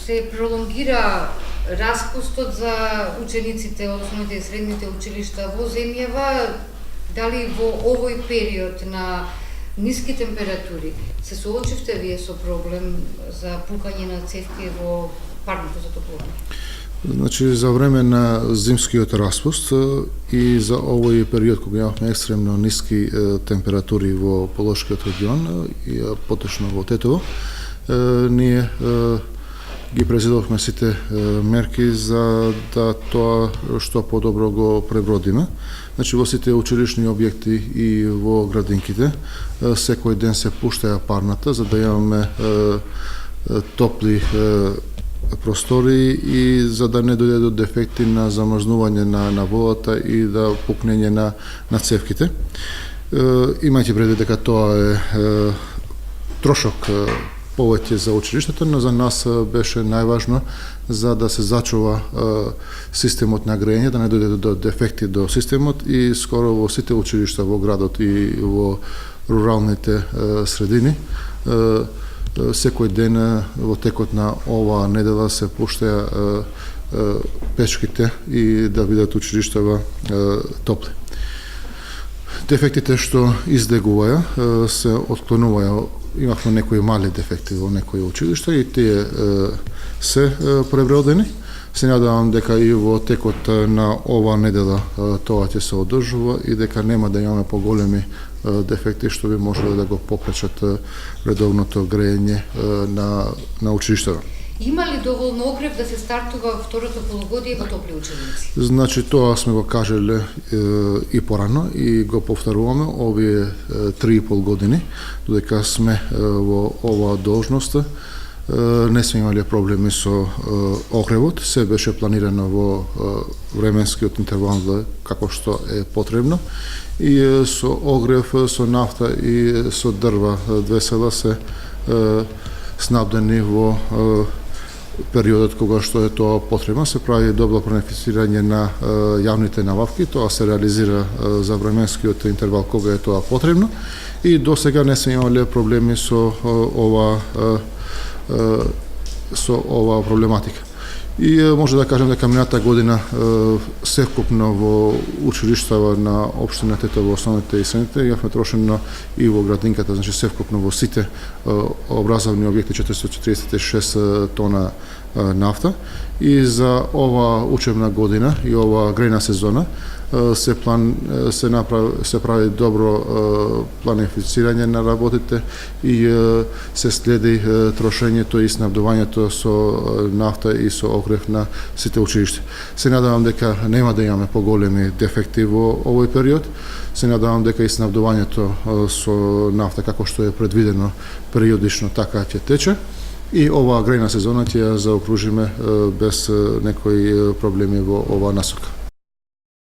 се пролонгира распустот за учениците од основните и средните училишта во земјава, дали во овој период на ниски температури се соочивте вие со проблем за пукање на цевки во парното затоплување? Значи, за време на зимскиот распуст и за овој период кога имавме екстремно ниски температури во Полошкиот регион и поточно во Тетово, ние ги презедовме сите мерки за да тоа што подобро го пребродиме. Значи, во сите училишни објекти и во градинките секој ден се пуштаја парната за да имаме топли простори и за да не дојде до дефекти на замрзнување на водата и да пукнење на цевките. Имајќи предвид дека тоа е трошок повеќе за училиштето, но за нас беше најважно за да се зачува системот на грејење, да не дојде до дефекти до системот и скоро во сите училишта во градот и во руралните средини секој ден во текот на оваа недела се пуштаја печките и да бидат училиштава топли. Дефектите што излегуваја се отклонуваја. Имавме некои мали дефекти во некои училишта и тие се пребродени. Се надевам дека и во текот на оваа недела тоа ќе се одржува и дека нема да имаме поголеми дефекти што би можеле да го попречат редовното грејење на училиштата. Има ли доволно огрев да се стартува второто полугодие во топли учебници? Значи, тоа сме го кажале и порано и го повторуваме овие 3,5 години, додека сме во оваа должност. Не сме имали проблеми со огревот, се беше планирано во временскиот интервал како што е потребно и со огрев, со нафта и со дрва две села се снабдени во периодот кога што е тоа потребно. Се прави добро планифицирање на јавните набавки, тоа се реализира за временскиот интервал кога е тоа потребно и до сега не сме имале проблеми со ова проблематика. И може да кажем дека минатата година севкупно во училиштава на општина Тетово, основните и средните, имавме трошено и во градинката, значи севкупно во сите образовни објекти 446 тона нафта. И за ова учебна година и ова грејна сезона се прави добро планифицирање на работите и се следи трошењето и снабдувањето со нафта и со огрев на сите училишта. Се надевам дека нема да имаме поголеми дефекти во овој период. Се надевам дека и снабдувањето со нафта како што е предвидено периодично така ќе тече. И оваа грејна сезона ќе ја заокружиме без некои проблеми во оваа насока.